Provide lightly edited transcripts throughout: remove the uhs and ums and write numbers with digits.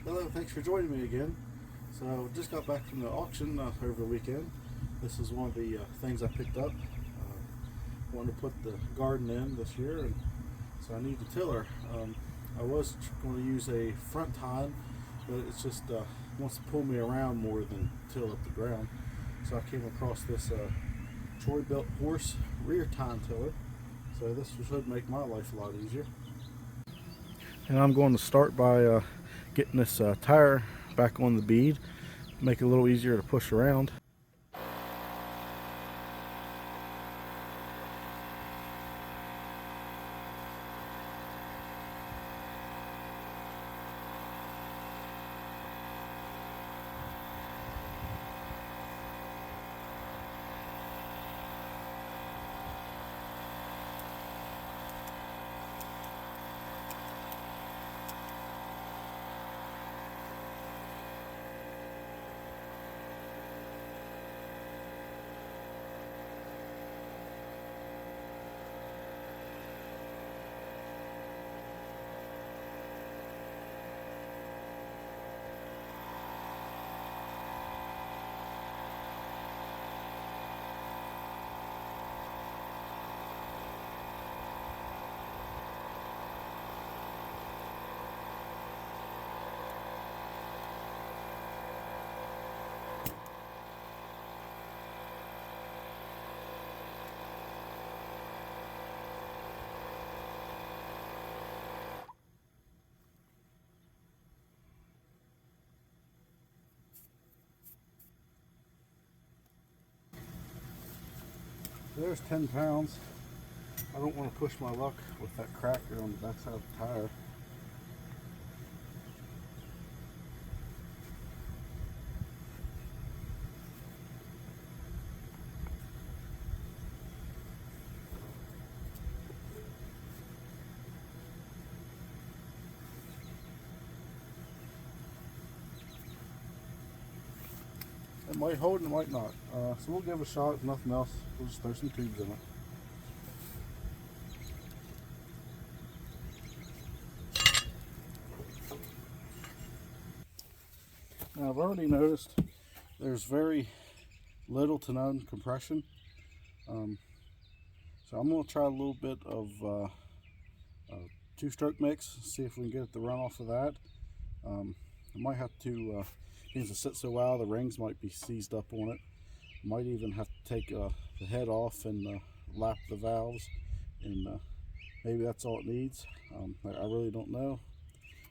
Hello, thanks for joining me again. So just got back from the auction over the weekend. This is one of the things I picked up. Wanted to put the garden in this year, and so I need a tiller. I was going to use a front tine, but it's just wants to pull me around more than till up the ground. So I came across this bilt horse rear tine tiller. So this should make my life a lot easier. And I'm going to start by getting this tire back on the bead, make it a little easier to push around. There's 10 pounds. I don't want to push my luck with that cracker on the backside of the tire. It might hold and it might not. So we'll give it a shot. If nothing else, we'll just throw some tubes in it. Now I've already noticed there's very little to none compression. So I'm going to try a little bit of two-stroke mix, see if we can get it to run off of that. I might have to, since it sits so well, the rings might be seized up on it. Might even have to take the head off and lap the valves, and maybe that's all it needs. I really don't know.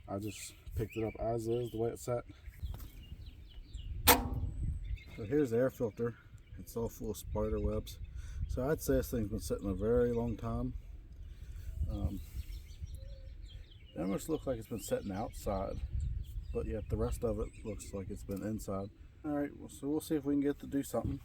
I just picked it up as is, the way it's set. So here's the air filter. It's all full of spider webs. So I'd say this thing's been sitting a very long time. It almost looks like it's been sitting outside, but yet the rest of it looks like it's been inside. Alright, so we'll see if we can get it to do something.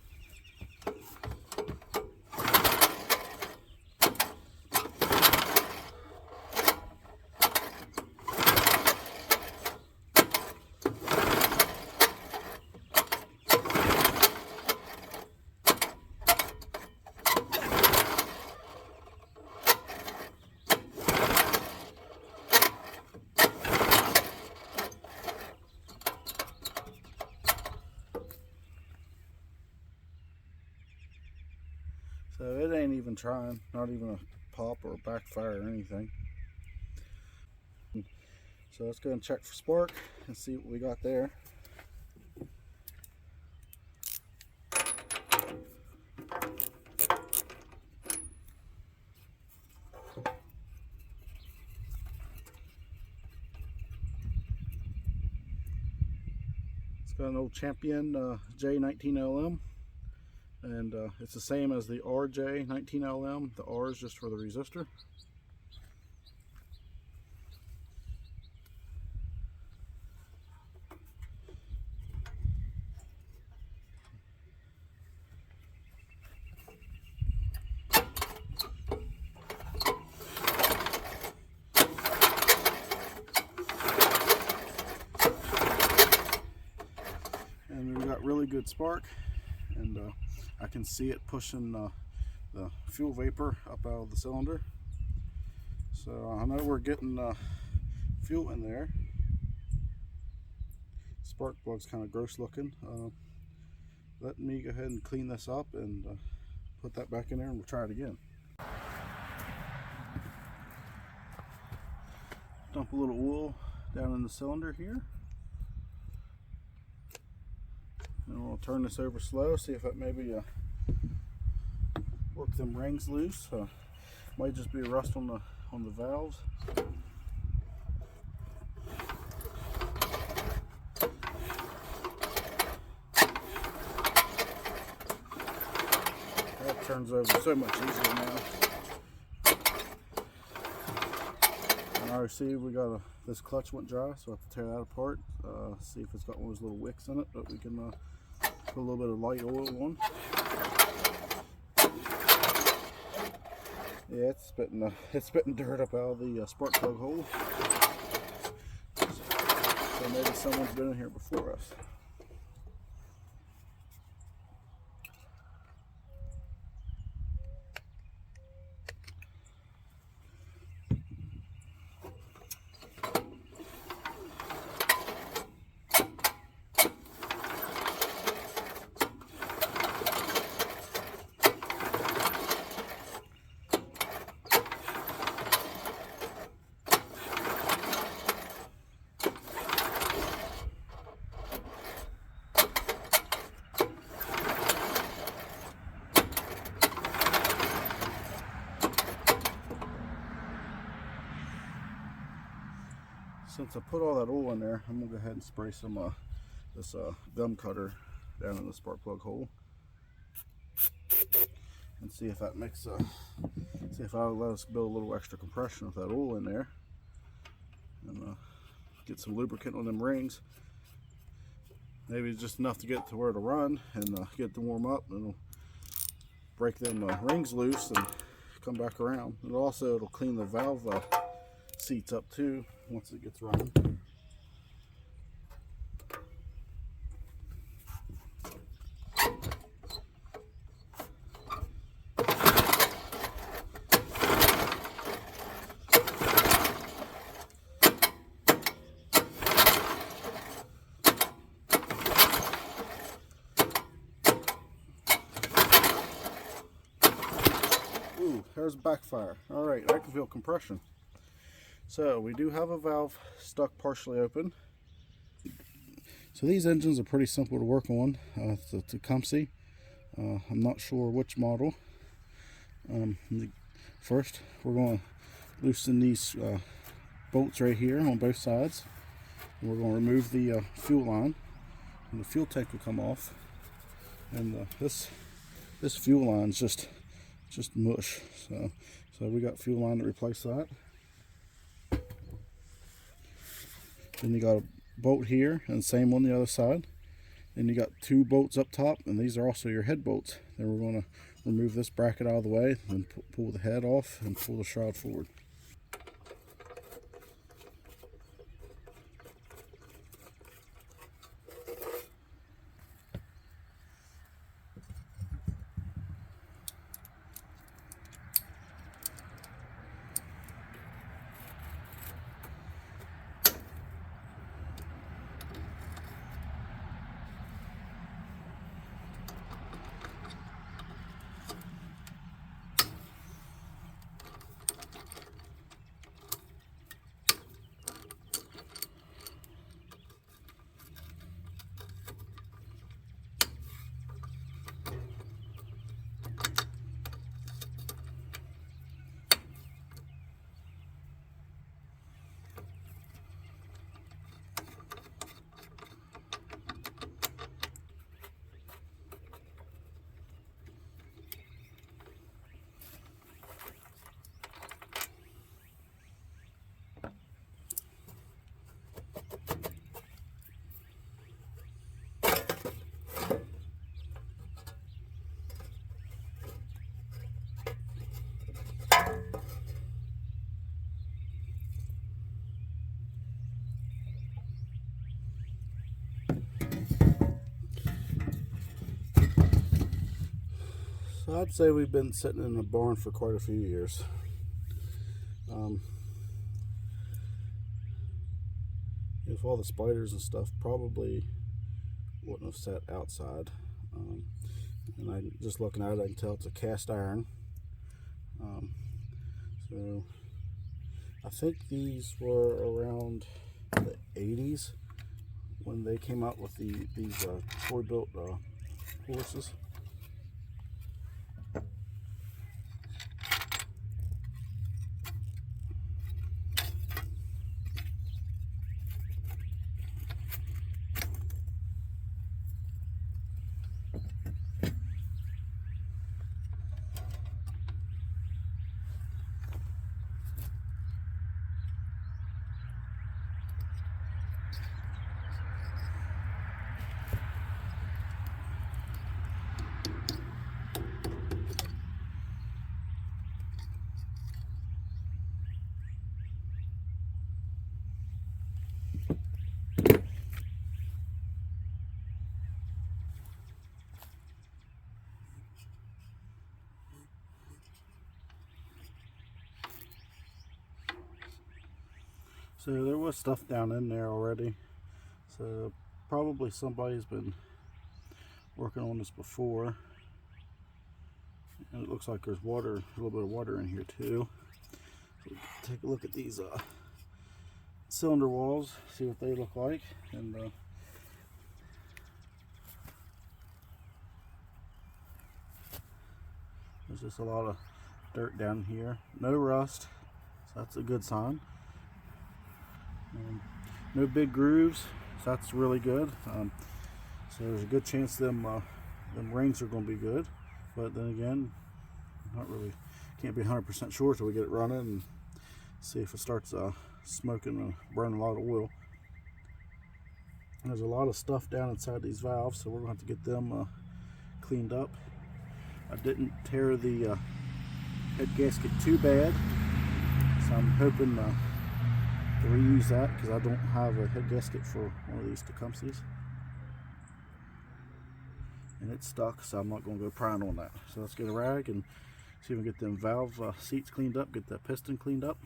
So it ain't even trying, not even a pop or a backfire or anything. So let's go and check for spark and see what we got there. It's got an old Champion J19LM. And it's the same as the RJ19LM. The R is just for the resistor. And we got really good spark, and I can see it pushing the fuel vapor up out of the cylinder. So I know we're getting fuel in there. spark plug's kind of gross looking. Let me go ahead and clean this up and put that back in there, and we'll try it again. Dump a little oil down in the cylinder here, and we'll turn this over slow, see if that maybe work them rings loose. Might just be a rust on the valves. That turns over so much easier now. Alright, see, we got this clutch went dry, so I have to tear that apart, see if it's got one of those little wicks in it, but we can put a little bit of light oil on. Yeah, it's spitting dirt up out of the spark plug hole. So maybe someone's been in here before us. Since I put all that oil in there, I'm gonna go ahead and spray some this gum cutter down in the spark plug hole, and see if that makes see if I'll let us build a little extra compression with that oil in there, and get some lubricant on them rings. Maybe just enough to get to where to run and get to warm up, and it'll break them rings loose and come back around. And also it'll clean the valve seats up too once it gets running. Ooh, there's a backfire. All right, I can feel compression. So we do have a valve stuck partially open. So these engines are pretty simple to work on. It's a Tecumseh. I'm not sure which model. First, we're going to loosen these bolts right here on both sides. And we're going to remove the fuel line, and the fuel tank will come off. And this fuel line is just mush. So we got fuel line to replace that. Then you got a bolt here, and same on the other side. Then you got two bolts up top, and these are also your head bolts. Then we're going to remove this bracket out of the way, and pull the head off and pull the shroud forward. So I'd say we've been sitting in a barn for quite a few years. if all the spiders and stuff probably wouldn't have sat outside. And I just looking at it, I can tell it's a cast iron. So I think these were around the 80s when they came out with these toy built horses. So there was stuff down in there already. So probably somebody's been working on this before. And it looks like there's water, a little bit of water in here too. So take a look at these cylinder walls, see what they look like. And there's just a lot of dirt down here. No rust, so that's a good sign. No big grooves, so that's really good. So there's a good chance them rings are going to be good, but then again, can't be 100% sure till we get it running and see if it starts smoking and burning a lot of oil. There's a lot of stuff down inside these valves, so we're going to have to get them cleaned up. I didn't tear the head gasket too bad, so I'm hoping to reuse that because I don't have a head gasket for one of these Tecumsehs, and it's stuck, so I'm not going to go prying on that. So let's get a rag and see if we can get them valve seats cleaned up, get that piston cleaned up.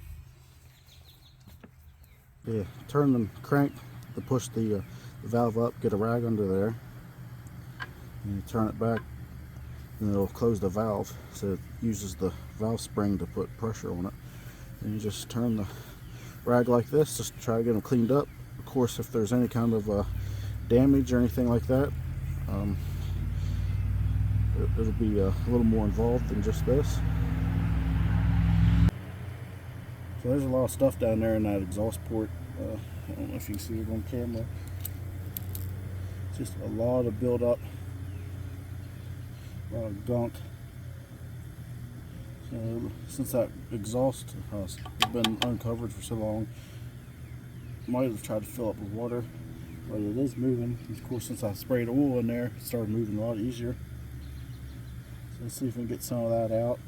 Yeah, turn the crank to push the valve up, get a rag under there, and you turn it back, and it'll close the valve, so it uses the valve spring to put pressure on it. And you just turn the rag like this, just try to get them cleaned up. Of course, if there's any kind of damage or anything like that, it'll be a little more involved than just this. So there's a lot of stuff down there in that exhaust port. I don't know if you can see it on camera. It's just a lot of build-up, a lot of gunk. So since that exhaust has been uncovered for so long, might have tried to fill up with water, but it is moving. Of course, since I sprayed oil in there, it started moving a lot easier. So let's see if we can get some of that out.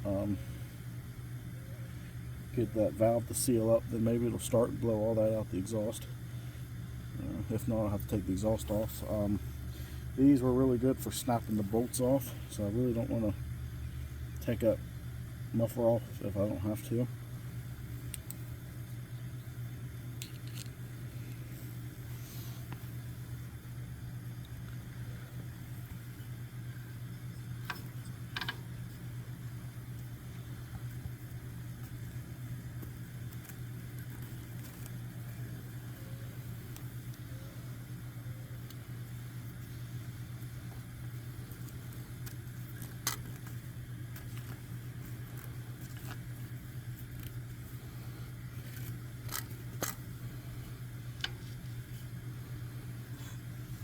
Get that valve to seal up, then maybe it'll start and blow all that out the exhaust. If not, I'll have to take the exhaust off. These were really good for snapping the bolts off, so I really don't want to take that muffler off if I don't have to.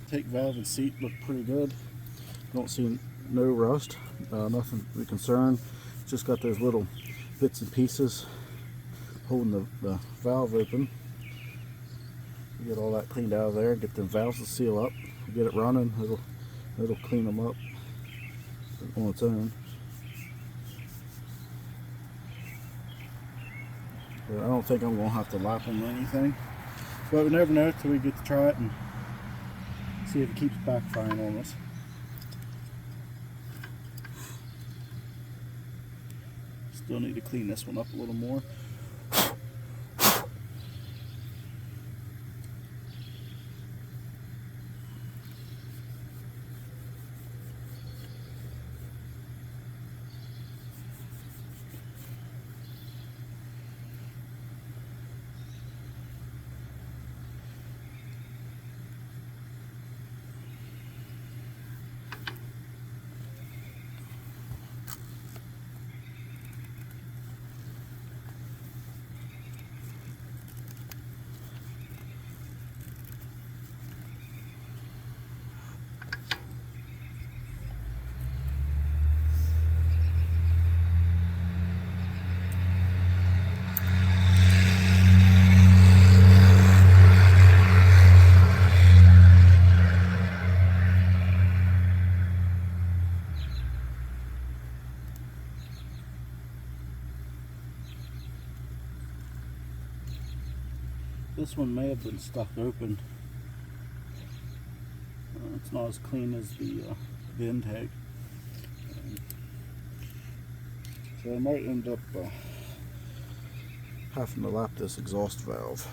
Tank valve and seat look pretty good. Don't see no rust, nothing to be concerned. Just got those little bits and pieces holding the valve open. Get all that cleaned out of there, get the valves to seal up, get it running, it'll clean them up on its own. But I don't think I'm going to have to lap them or anything, but we never know till we get to try it and see if it keeps backfiring on us. Still need to clean this one up a little more. This one may have been stuck open. It's not as clean as the intake. So I might end up having to lap this exhaust valve.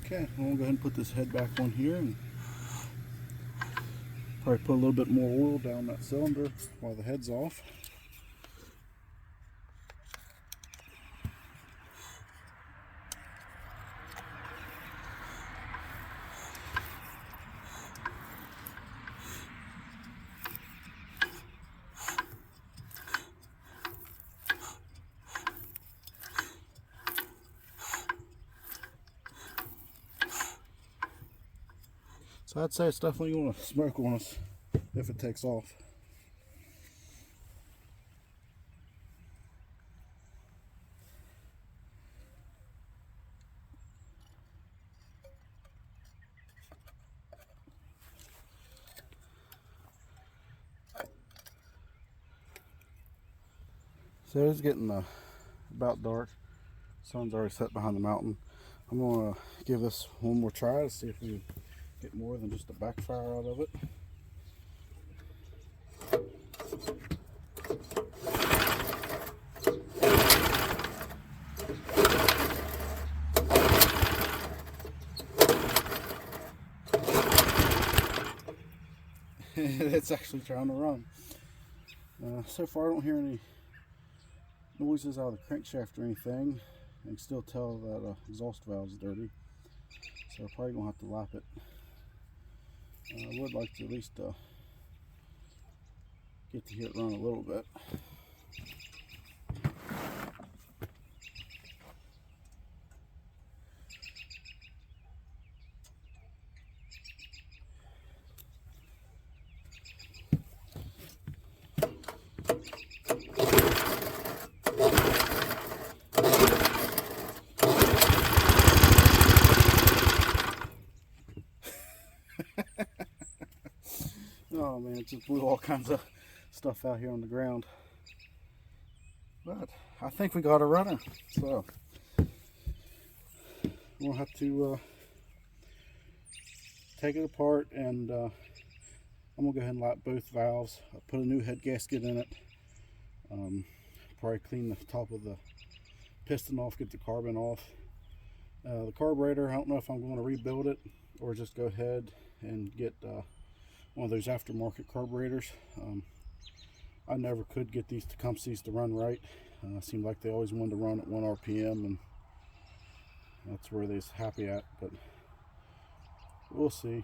Okay, I'm going to go ahead and put this head back on here and probably put a little bit more oil down that cylinder while the head's off. So I'd say it's definitely going to smoke on us if it takes off. So it's getting about dark. Sun's already set behind the mountain. I'm going to give this one more try to see if we get more than just a backfire out of it. It's actually trying to run. So far I don't hear any noises out of the crankshaft or anything. I can still tell that exhaust valve's dirty, so I'm probably gonna have to lap it. I would like to at least get to hear it run a little bit. Oh man, it just blew all kinds of stuff out here on the ground. But I think we got a runner, so we'll have to take it apart, and I'm gonna go ahead and lap both valves. I'll put a new head gasket in it. Probably clean the top of the piston off, get the carbon off. The carburetor, I don't know if I'm going to rebuild it or just go ahead and get one of those aftermarket carburetors. I never could get these Tecumsehs to run right. Seemed like they always wanted to run at 1 RPM, and that's where they're happy at, but we'll see.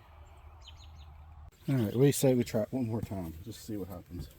Alright, we say we try it one more time, just to see what happens.